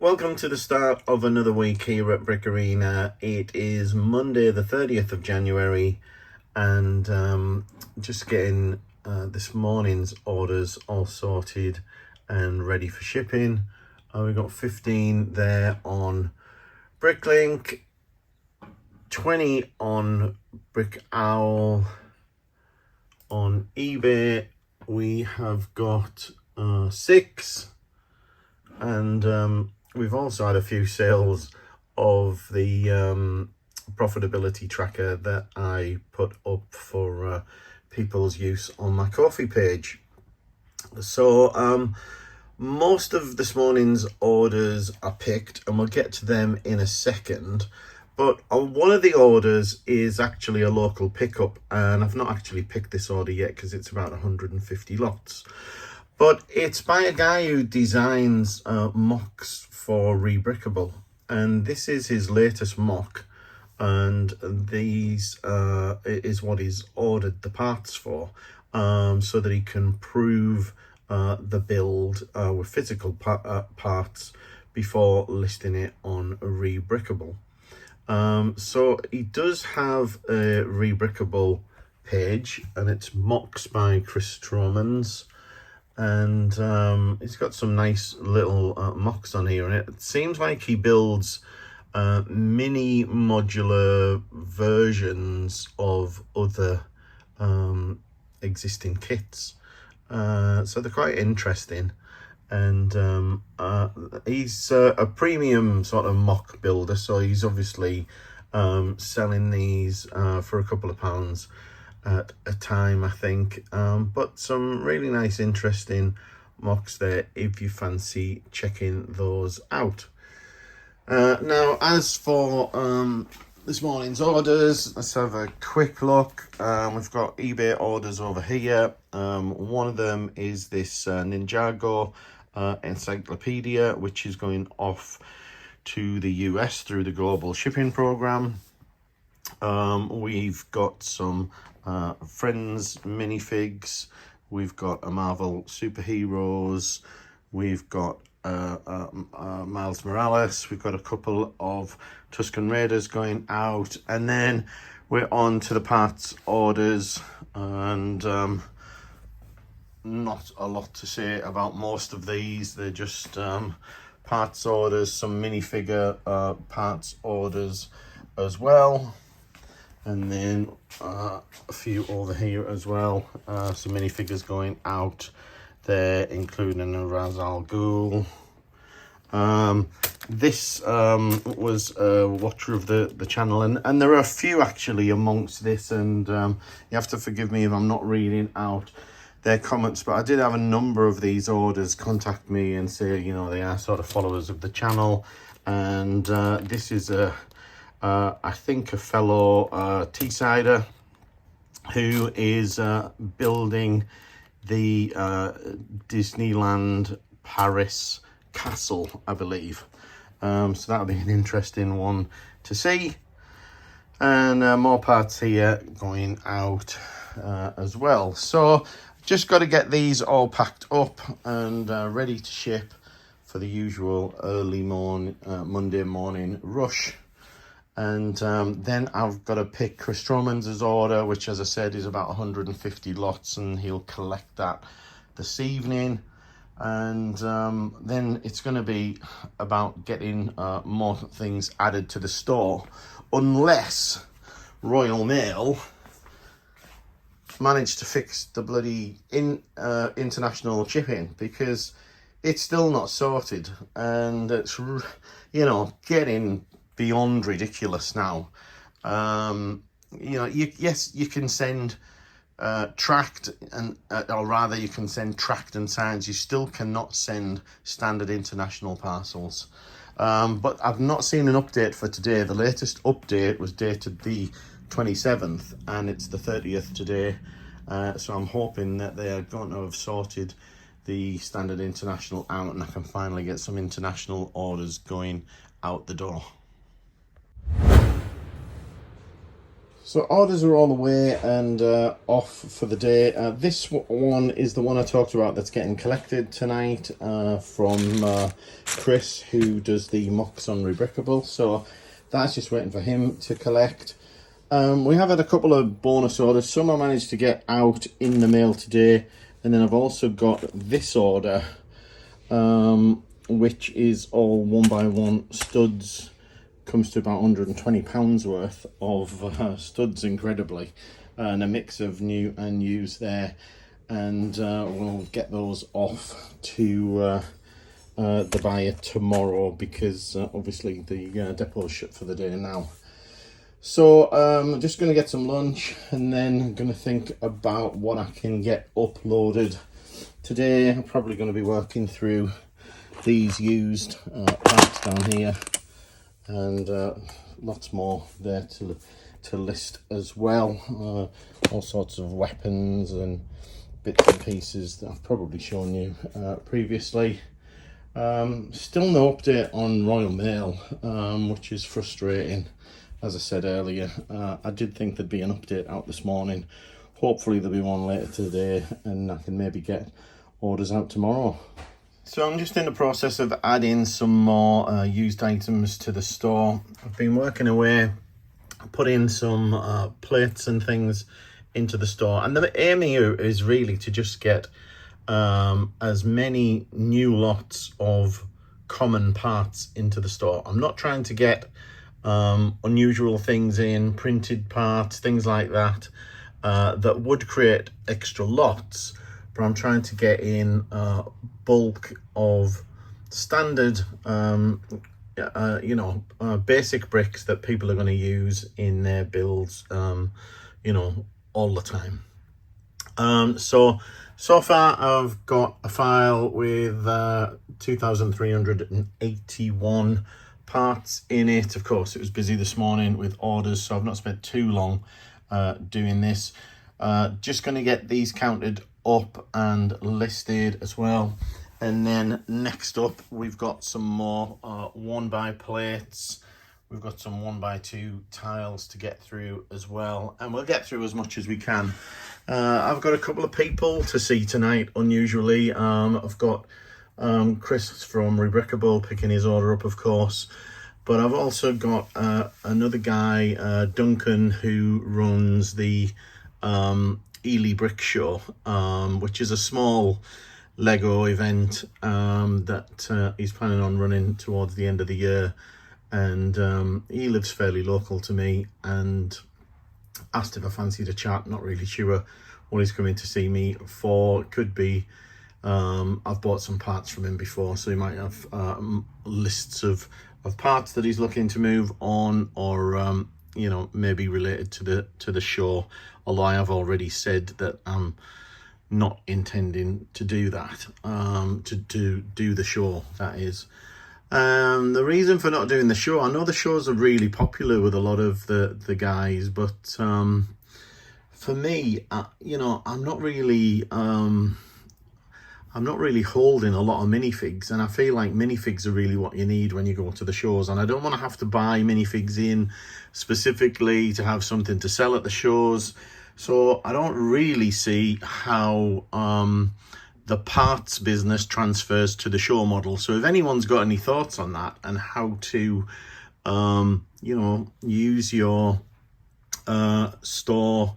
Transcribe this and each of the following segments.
Welcome to the start of another week here at Brick Arena. It is Monday the 30th of January and just getting this morning's orders all sorted and ready for shipping. We've got 15 there on Bricklink, 20 on Brick Owl. On eBay we have got 6, and we've also had a few sales of the profitability tracker that I put up for people's use on my Ko-fi page. So most of this morning's orders are picked, and we'll get to them in a second. But one of the orders is actually a local pickup, and I've not actually picked this order yet because it's about 150 lots. But it's by a guy who designs mocks for Rebrickable, and this is his latest mock, and these is what he's ordered the parts for, so that he can prove the build with physical parts before listing it on Rebrickable. So he does have a Rebrickable page, and it's Mocks by Chris Stromans, and he's got some nice little mocks on here, and it seems like he builds mini modular versions of other existing kits, so they're quite interesting. And he's a premium sort of mock builder, so he's obviously selling these for a couple of pounds at a time, I think, but some really nice interesting mocks there if you fancy checking those out. Now, as for this morning's orders, let's have a quick look. We've got eBay orders over here. One of them is this Ninjago encyclopedia, which is going off to the US through the global shipping program. We've got some Friends minifigs, we've got a Marvel superheroes, we've got Miles Morales, we've got a couple of Tusken Raiders going out, and then we're on to the parts orders, and not a lot to say about most of these. They're just parts orders, some minifigure parts orders as well, and then a few over here as well, some minifigures going out there, including a Ra's al Ghul. This was a watcher of the channel, and there are a few actually amongst this, and you have to forgive me if I'm not reading out their comments, but I did have a number of these orders contact me and say, you know, they are sort of followers of the channel. And this is I think a fellow Teessider who is building the Disneyland Paris castle, I believe. So that'll be an interesting one to see. And more parts here going out as well. So just got to get these all packed up and ready to ship for the usual early Monday morning rush. And then I've got to pick Chris Stromans' order, which, as I said, is about 150 lots, and he'll collect that this evening. And then it's going to be about getting more things added to the store, unless Royal Mail managed to fix the bloody international shipping, because it's still not sorted, and it's, you know, getting beyond ridiculous now. You know, yes, you can send tracked, and or rather you can send tracked and signs. You still cannot send standard international parcels. But I've not seen an update for today. The latest update was dated the 27th, and it's the 30th today. So I'm hoping that they are going to have sorted the standard international out, and I can finally get some international orders going out the door. So orders are all away and off for the day. This one is the one I talked about that's getting collected tonight from Chris, who does the mocks on Rebrickable. So that's just waiting for him to collect. We have had a couple of bonus orders. Some I managed to get out in the mail today. And then I've also got this order, which is all 1x1 studs. Comes to about £120 worth of studs, incredibly, and a mix of new and used there. And we'll get those off to the buyer tomorrow, because obviously the depot's shut for the day now. So I'm just going to get some lunch, and then I'm going to think about what I can get uploaded today. I'm probably going to be working through these used parts down here, and lots more there to list as well. All sorts of weapons and bits and pieces that I've probably shown you previously. Still no update on Royal Mail, which is frustrating. As I said earlier, I did think there'd be an update out this morning. Hopefully there'll be one later today, and I can maybe get orders out tomorrow. So I'm just in the process of adding some more used items to the store. I've been working away, putting some plates and things into the store. And the aim here is really to just get as many new lots of common parts into the store. I'm not trying to get unusual things in, printed parts, things like that, that would create extra lots. But I'm trying to get in bulk of standard, basic bricks that people are going to use in their builds, all the time. So far I've got a file with 2,381 parts in it. Of course, it was busy this morning with orders, so I've not spent too long doing this. Just going to get these counted up and listed as well. And then next up, we've got some more 1x plates. We've got some 1x2 tiles to get through as well, and we'll get through as much as we can. I've got a couple of people to see tonight, unusually. I've got Chris from Rebrickable picking his order up, of course, but I've also got another guy, Duncan, who runs the Ely Brick Show, which is a small Lego event that he's planning on running towards the end of the year. And he lives fairly local to me, and asked if I fancied a chat. Not really sure what he's coming to see me for. It could be I've bought some parts from him before, so he might have lists of parts that he's looking to move on, or maybe related to the show, although I have already said that I'm not intending to do that, to do the show, that is. The reason for not doing the show, I know the shows are really popular with a lot of the guys, but for me, I'm not really holding a lot of minifigs, and I feel like minifigs are really what you need when you go to the shows, and I don't want to have to buy minifigs in specifically to have something to sell at the shows. So I don't really see how the parts business transfers to the show model. So if anyone's got any thoughts on that and how to use your store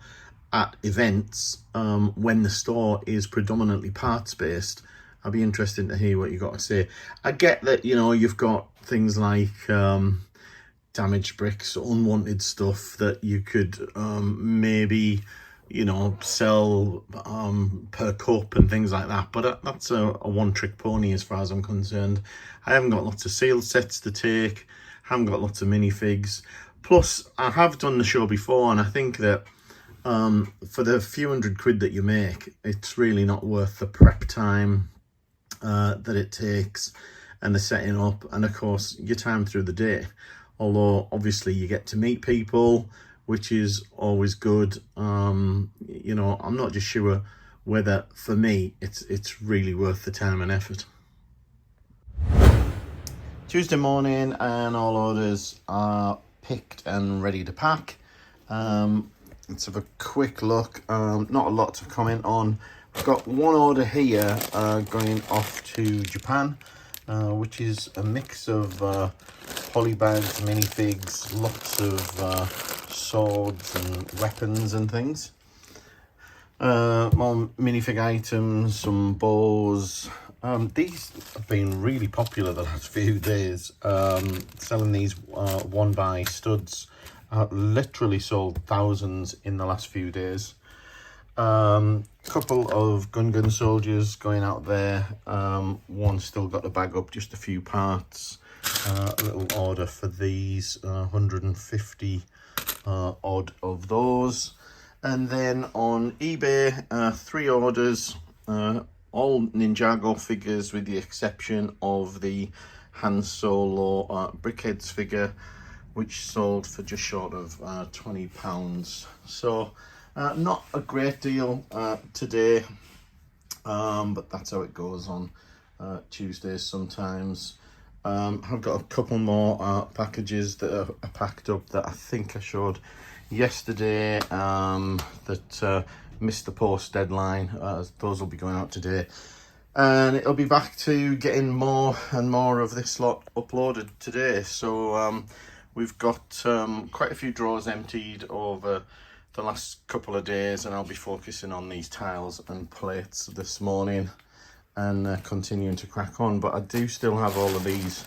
at events when the store is predominantly parts based, I'd be interested to hear what you got to say. I get that you've got things like damaged bricks, unwanted stuff that you could maybe sell per cup and things like that, but that's a one-trick pony as far as I'm concerned. I haven't got lots of sales sets to take, haven't got lots of minifigs. Plus, I have done the show before, and I think that for the few £100 that you make, it's really not worth the prep time that it takes, and the setting up, and of course your time through the day. Although obviously you get to meet people, which is always good. I'm not just sure whether for me it's really worth the time and effort. Tuesday morning, and all orders are picked and ready to pack. Let's have a quick look. Not a lot to comment on. I've got one order here going off to Japan, which is a mix of polybags, minifigs, lots of swords and weapons and things. More minifig items, some bows. These have been really popular the last few days. Selling these one by studs. Literally sold thousands in the last few days. Couple of gun soldiers going out there. One still got the bag up, just a few parts. A little order for these, 150 odd of those. And then on eBay, 3 orders, all Ninjago figures with the exception of the Han Solo Brickheads figure, which sold for just short of £20. So not a great deal today, but that's how it goes on Tuesdays sometimes. I've got a couple more packages that are packed up that I think I showed yesterday that missed the post deadline. Those will be going out today, and it'll be back to getting more and more of this lot uploaded today. So we've got quite a few drawers emptied over the last couple of days, and I'll be focusing on these tiles and plates this morning and continuing to crack on. But I do still have all of these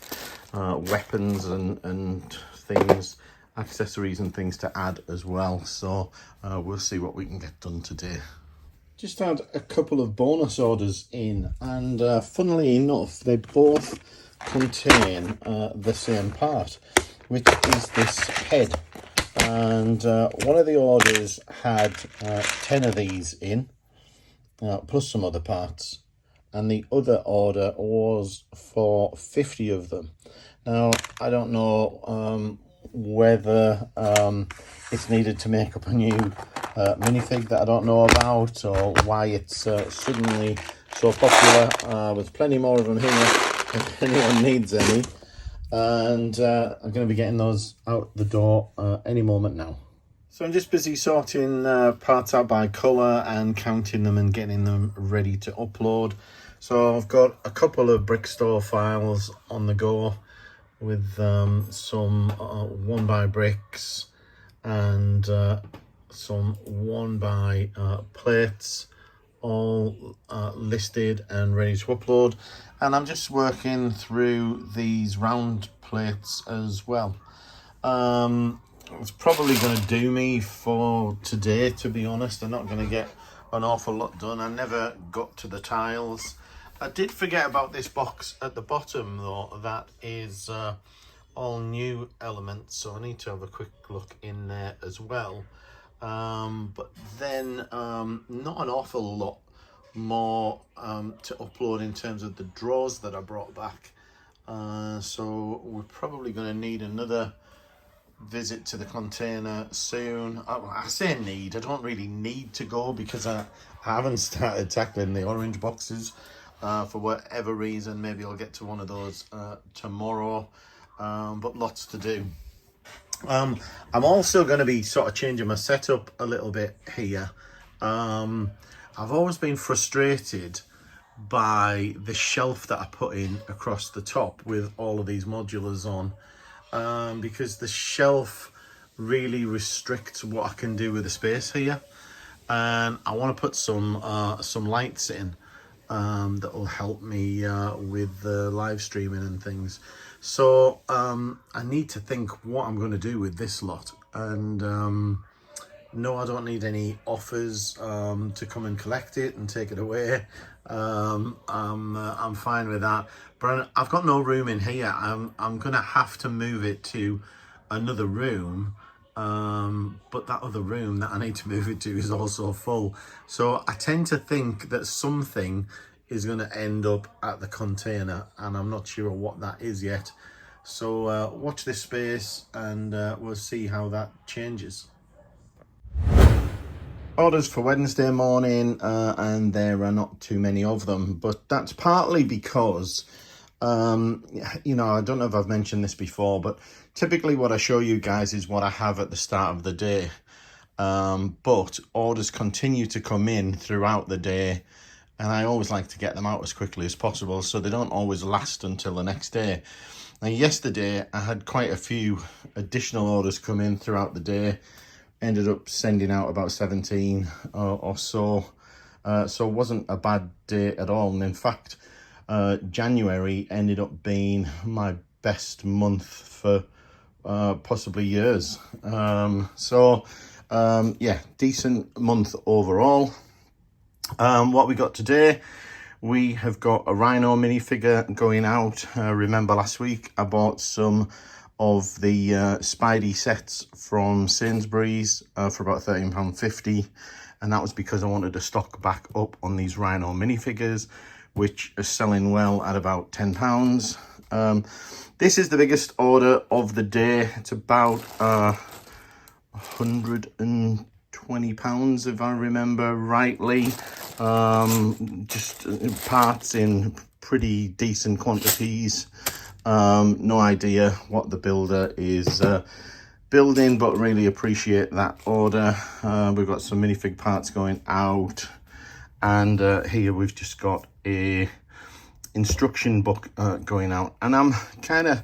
weapons and things, accessories and things to add as well. So we'll see what we can get done today. Just had a couple of bonus orders in, and funnily enough, they both contain the same part, which is this head. And one of the orders had 10 of these in, plus some other parts, and the other order was for 50 of them. Now, I don't know whether it's needed to make up a new minifig that I don't know about, or why it's suddenly so popular. There's plenty more of them here if anyone needs any. And I'm going to be getting those out the door any moment now. So I'm just busy sorting parts out by colour and counting them and getting them ready to upload. So I've got a couple of Brickstore files on the go with some 1x bricks and some 1x plates, all listed and ready to upload. And I'm just working through these round plates as well. It's probably going to do me for today, to be honest. I'm not going to get an awful lot done. I never got to the tiles. I did forget about this box at the bottom though. That is all new elements, so I need to have a quick look in there as well. But then not an awful lot more to upload in terms of the drawers that I brought back. So we're probably going to need another visit to the container soon. I say need, I don't really need to go because I haven't started tackling the orange boxes for whatever reason. Maybe I'll get to one of those tomorrow, but lots to do. I'm also going to be sort of changing my setup a little bit here. I've always been frustrated by the shelf that I put in across the top with all of these modulars on, because the shelf really restricts what I can do with the space here, and I want to put some lights in that will help me with the live streaming and things. So I need to think what I'm going to do with this lot. And no, I don't need any offers to come and collect it and take it away. I'm fine with that. But I've got no room in here. I'm going to have to move it to another room. But that other room that I need to move it to is also full. So I tend to think that something is going to end up at the container, and I'm not sure what that is yet. So watch this space and we'll see how that changes. Orders for Wednesday morning, and there are not too many of them, but that's partly because You know, I don't know if I've mentioned this before, but typically what I show you guys is what I have at the start of the day. But orders continue to come in throughout the day, and I always like to get them out as quickly as possible, so they don't always last until the next day. Now, yesterday I had quite a few additional orders come in throughout the day. Ended up sending out about 17 or so. So it wasn't a bad day at all. And in fact, January ended up being my best month for possibly years. Yeah, decent month overall. What we got today, we have got a Rhino minifigure going out. Remember last week I bought some of the Spidey sets from Sainsbury's for about £13.50, and that was because I wanted to stock back up on these Rhino minifigures, which are selling well at about £10. This is the biggest order of the day. It's about £120 if I remember rightly. Just parts in pretty decent quantities. No idea what the builder is building, but really appreciate that order. We've got some minifig parts going out, and here we've just got a instruction book going out, and I'm kind of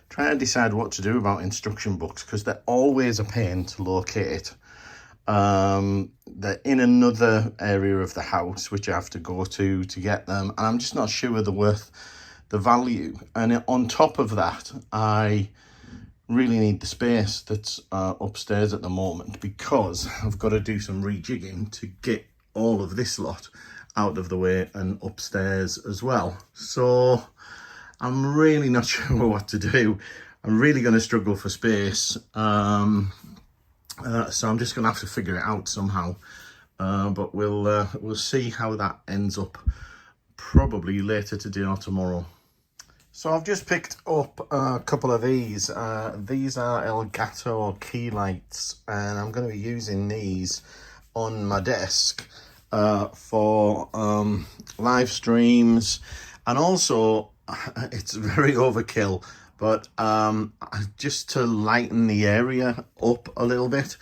trying to decide what to do about instruction books because they're always a pain to locate. They're in another area of the house which I have to go to get them, and I'm just not sure they're worth the value. And on top of that, I really need the space that's upstairs at the moment, because I've got to do some rejigging to get all of this lot out of the way and upstairs as well. So I'm really not sure what to do. I'm really going to struggle for space. So I'm just going to have to figure it out somehow. But we'll see how that ends up, probably later today or tomorrow. So I've just picked up a couple of these. These are Elgato key lights, and I'm going to be using these on my desk for live streams, and also it's very overkill, but just to lighten the area up a little bit.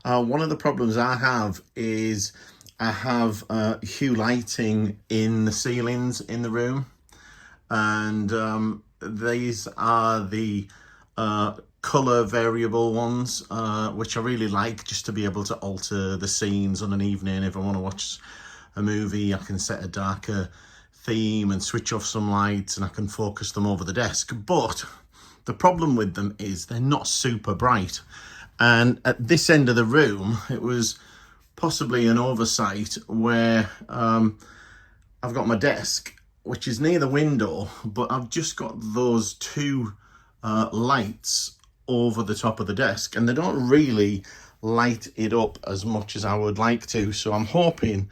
One of the problems I have is I have hue lighting in the ceilings in the room, and these are the color variable ones, which I really like, just to be able to alter the scenes on an evening. If I want to watch a movie, I can set a darker theme and switch off some lights, and I can focus them over the desk. But the problem with them is they're not super bright, and at this end of the room it was possibly an oversight where I've got my desk, which is near the window, but I've just got those two lights over the top of the desk, and they don't really light it up as much as I would like to. So I'm hoping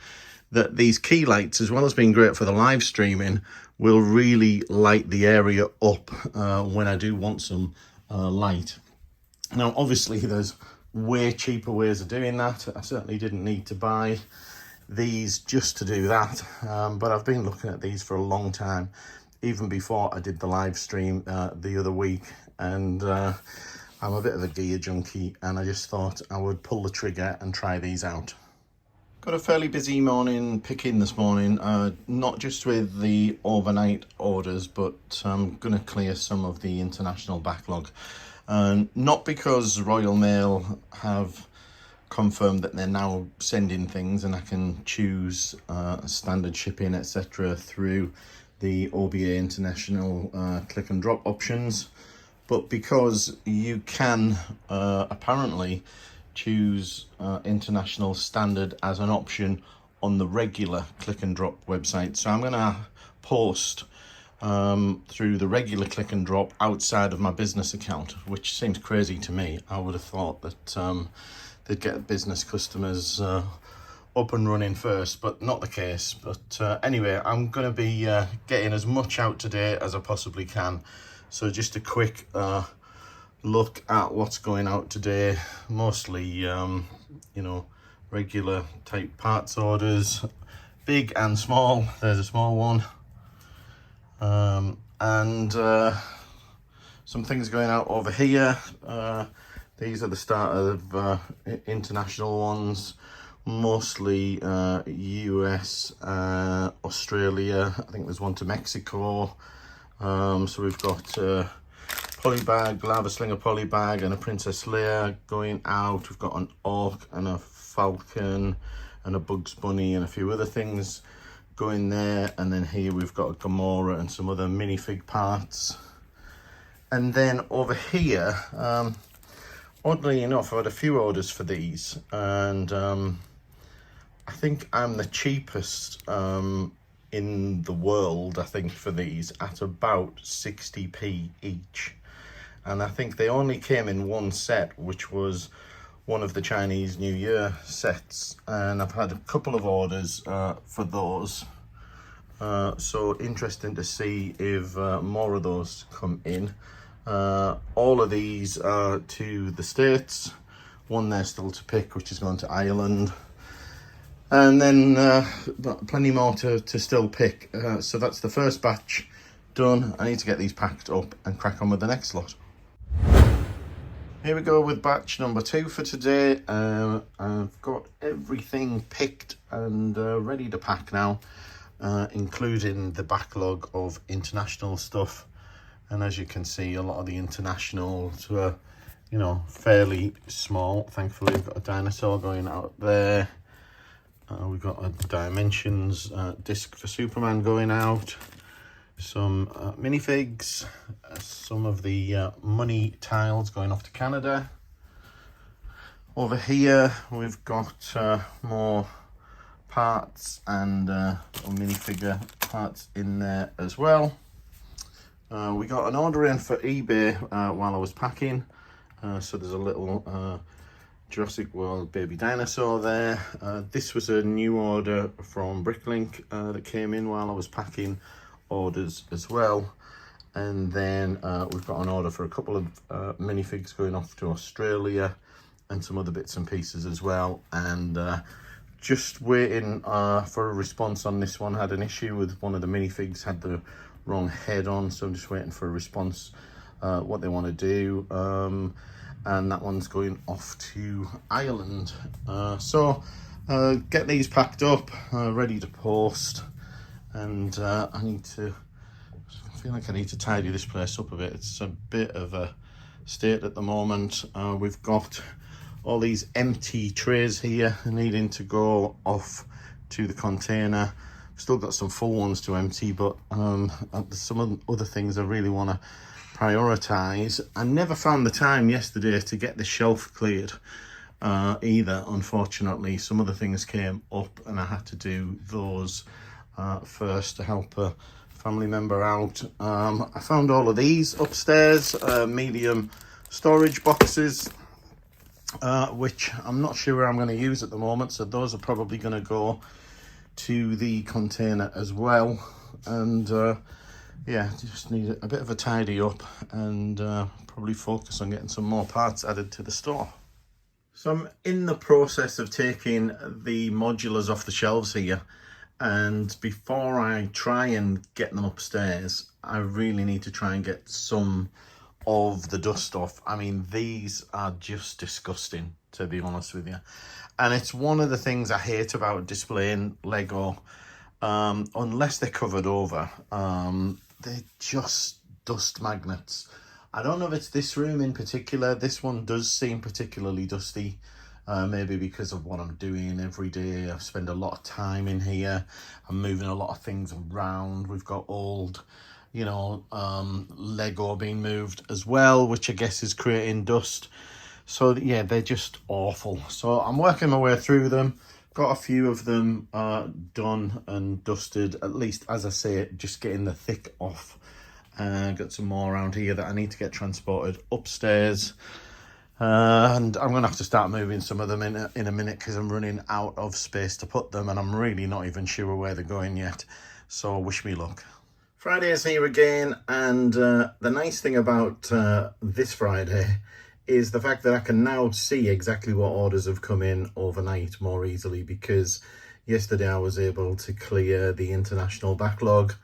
that these key lights, as well as being great for the live streaming, will really light the area up when I do want some light. Now, obviously, there's way cheaper ways of doing that. I certainly didn't need to buy these just to do that, but I've been looking at these for a long time, even before I did the live stream the other week, and I'm a bit of a gear junkie, and I just thought I would pull the trigger and try these out. Got a fairly busy morning picking this morning, not just with the overnight orders, but I'm going to clear some of the international backlog. Not because Royal Mail have confirmed that they're now sending things and I can choose standard shipping, etc. through the OBA international click and drop options, but because you can apparently choose international standard as an option on the regular click and drop website. So I'm going to post through the regular click and drop outside of my business account, which seems crazy to me. I would have thought that they'd get business customers up and running first, but not the case. But anyway, I'm going to be getting as much out today as I possibly can. So just a quick look at what's going out today. Mostly you know, regular type parts orders, big and small. There's a small one, and some things going out over here. These are the start of international ones, mostly US, Australia. I think there's one to Mexico. So we've got polybag, lava slinger polybag, and a Princess Leia going out. We've got an orc and a falcon and a Bugs Bunny and a few other things going there. And then here we've got a Gamora and some other minifig parts. And then over here, oddly enough, I've had a few orders for these, and I think I'm the cheapest in the world, I think, for these, at about 60p each. And I think they only came in one set, which was one of the Chinese New Year sets, and I've had a couple of orders for those. So interesting to see if more of those come in. All of these are to the States. One there still to pick, which is going to Ireland. And then plenty more to still pick. So that's the first batch done. I need to get these packed up and crack on with the next lot. Here we go with batch number 2 for today. I've got everything picked and ready to pack now, including the backlog of international stuff. And as you can see, a lot of the internationals were, you know, fairly small. Thankfully, we've got a dinosaur going out there. We've got a Dimensions disc for Superman going out. Some minifigs. Some of the money tiles going off to Canada. Over here, we've got more parts and minifigure parts in there as well. We got an order in for eBay while I was packing. So there's a little Jurassic World baby dinosaur there. This was a new order from Bricklink that came in while I was packing orders as well. And then we've got an order for a couple of minifigs going off to Australia and some other bits and pieces as well. And just waiting for a response on this one. Had an issue with one of the minifigs, had the wrong head on, so I'm just waiting for a response, what they want to do. And that one's going off to Ireland. So get these packed up, ready to post. And I feel like I need to tidy this place up a bit. It's a bit of a state at the moment. We've got all these empty trays here needing to go off to the container. Still got some full ones to empty, but some other things I really want to prioritize. I never found the time yesterday to get the shelf cleared either, unfortunately. Some other things came up and I had to do those first to help a family member out. I found all of these upstairs, medium storage boxes, which I'm not sure I'm going to use at the moment, so those are probably going to go to the container as well. And yeah, just need a bit of a tidy up and probably focus on getting some more parts added to the store. So I'm in the process of taking the modulars off the shelves here, and before I try and get them upstairs, I really need to try and get some of the dust off. I mean, these are just disgusting, to be honest with you. And it's one of the things I hate about displaying Lego, unless they're covered over. They're just dust magnets. I don't know if it's this room in particular. This one does seem particularly dusty, maybe because of what I'm doing every day. I spend a lot of time in here. I'm moving a lot of things around. We've got old, you know, Lego being moved as well, which I guess is creating dust. So yeah, they're just awful. So I'm working my way through them. Got a few of them done and dusted, at least, as I say, just getting the thick off. Got some more around here that I need to get transported upstairs. And I'm going to have to start moving some of them in a minute because I'm running out of space to put them, and I'm really not even sure where they're going yet. So wish me luck. Friday is here again, and the nice thing about this Friday is the fact that I can now see exactly what orders have come in overnight more easily, because yesterday I was able to clear the international backlog.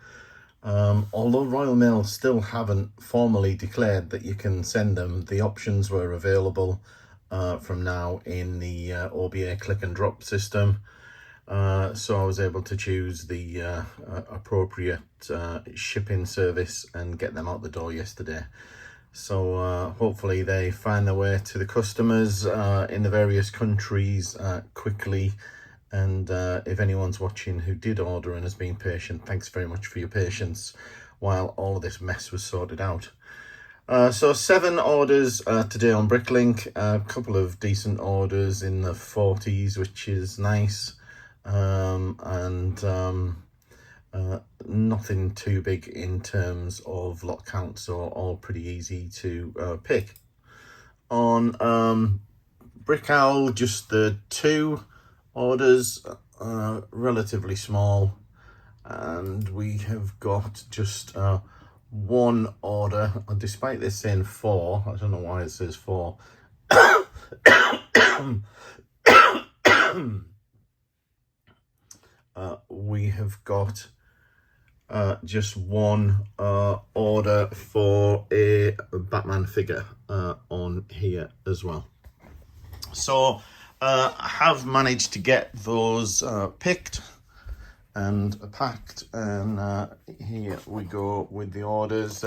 Although Royal Mail still haven't formally declared that you can send them, the options were available from now in the OBA click and drop system. So I was able to choose the appropriate shipping service and get them out the door yesterday. So hopefully they find their way to the customers in the various countries quickly. And if anyone's watching who did order and has been patient, thanks very much for your patience while all of this mess was sorted out. So 7 orders today on Bricklink, a couple of decent orders in the 40s, which is nice. Nothing too big in terms of lot count, so all pretty easy to pick. On Brickowl, just the 2 orders, relatively small, and we have got just 1 order, despite this saying 4. I don't know why it says 4. We have got just 1 order for a Batman figure on here as well. So I have managed to get those picked and packed, and here we go with the orders.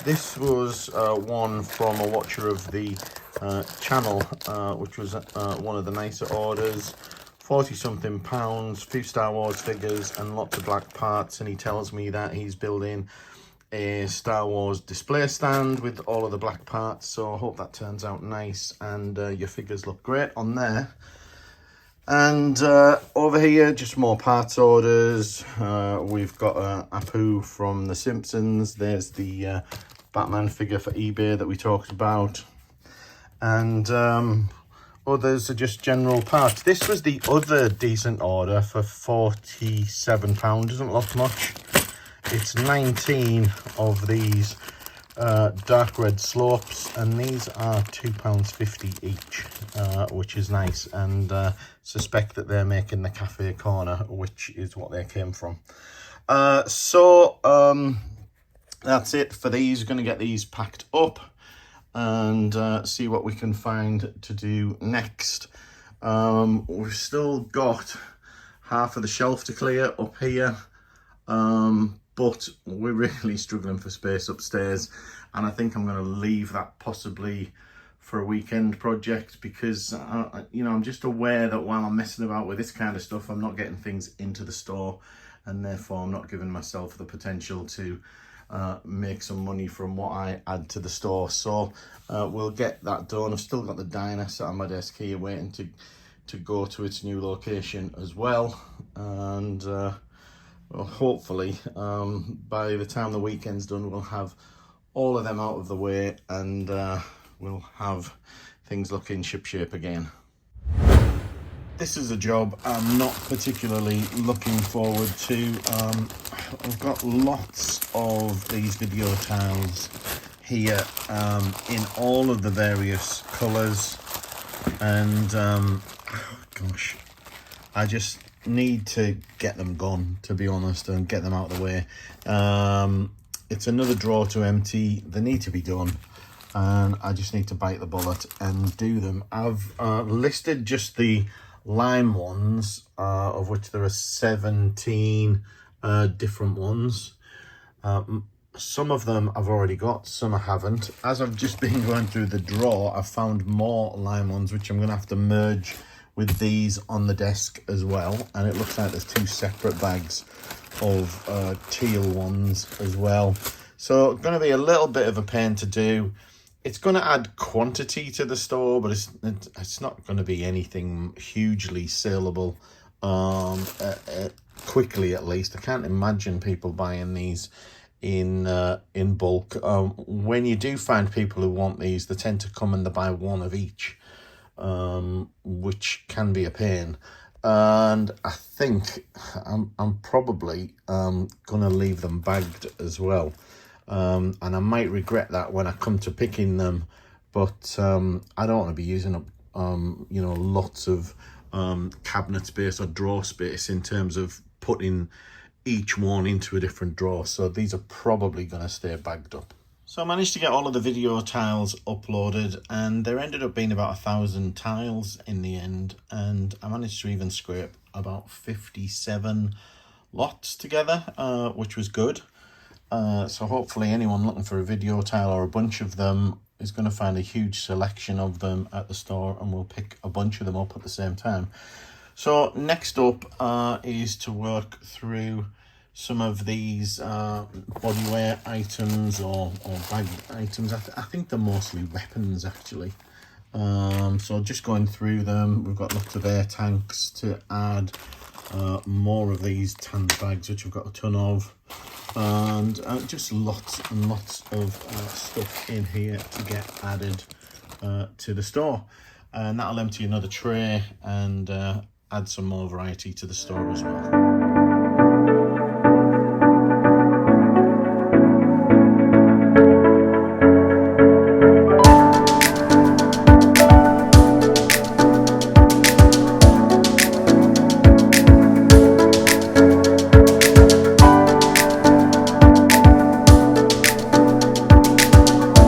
This was one from a watcher of the channel, which was one of the nicer orders. 40 something pounds, few Star Wars figures and lots of black parts, and he tells me that he's building a Star Wars display stand with all of the black parts, so I hope that turns out nice and your figures look great on there. And over here, just more parts orders. We've got Apu from The Simpsons. There's the Batman figure for eBay that we talked about, and others are just general parts. This was the other decent order for £47, doesn't look much. It's 19 of these dark red slopes, and these are £2.50 each, which is nice, and suspect that they're making the cafe corner, which is what they came from. So that's it for these. Going to get these packed up and see what we can find to do next. We've still got half of the shelf to clear up here, but we're really struggling for space upstairs, and I think I'm going to leave that possibly for a weekend project, because you know, I'm just aware that while I'm messing about with this kind of stuff, I'm not getting things into the store, and therefore I'm not giving myself the potential to make some money from what I add to the store. So we'll get that done. I've still got the diner sat on my desk here waiting to go to its new location as well, and well, hopefully by the time the weekend's done, we'll have all of them out of the way, and we'll have things looking shipshape again. This is a job I'm not particularly looking forward to. I've got lots of these video tiles here in all of the various colours, and gosh, I just need to get them gone, to be honest, and get them out of the way. It's another drawer to empty. They need to be done, and I just need to bite the bullet and do them. I've listed just the lime ones, of which there are 17 different ones. Some of them I've already got, some I haven't. As I've just been going through the drawer, I've found more lime ones, which I'm going to have to merge with these on the desk as well. And it looks like there's 2 separate bags of teal ones as well. So it's going to be a little bit of a pain to do. It's going to add quantity to the store, but it's not going to be anything hugely saleable quickly, at least. I can't imagine people buying these in bulk. When you do find people who want these, they tend to come and they buy 1 of each, which can be a pain. And I think I'm probably gonna leave them bagged as well, and I might regret that when I come to picking them, but I don't want to be using up you know, lots of cabinet space or drawer space in terms of putting each one into a different drawer. So these are probably going to stay bagged up. So I managed to get all of the video tiles uploaded, and there ended up being about 1,000 tiles in the end. And I managed to even scrape about 57 lots together, which was good. So hopefully anyone looking for a video tile or a bunch of them is going to find a huge selection of them at the store, and we'll pick a bunch of them up at the same time. So next up is to work through some of these bodywear items or bag items. I think they're mostly weapons actually. So just going through them, we've got lots of air tanks to add, more of these tanned bags, which we've got a ton of, and just lots and lots of stuff in here to get added to the store. And that'll empty another tray and add some more variety to the store as well.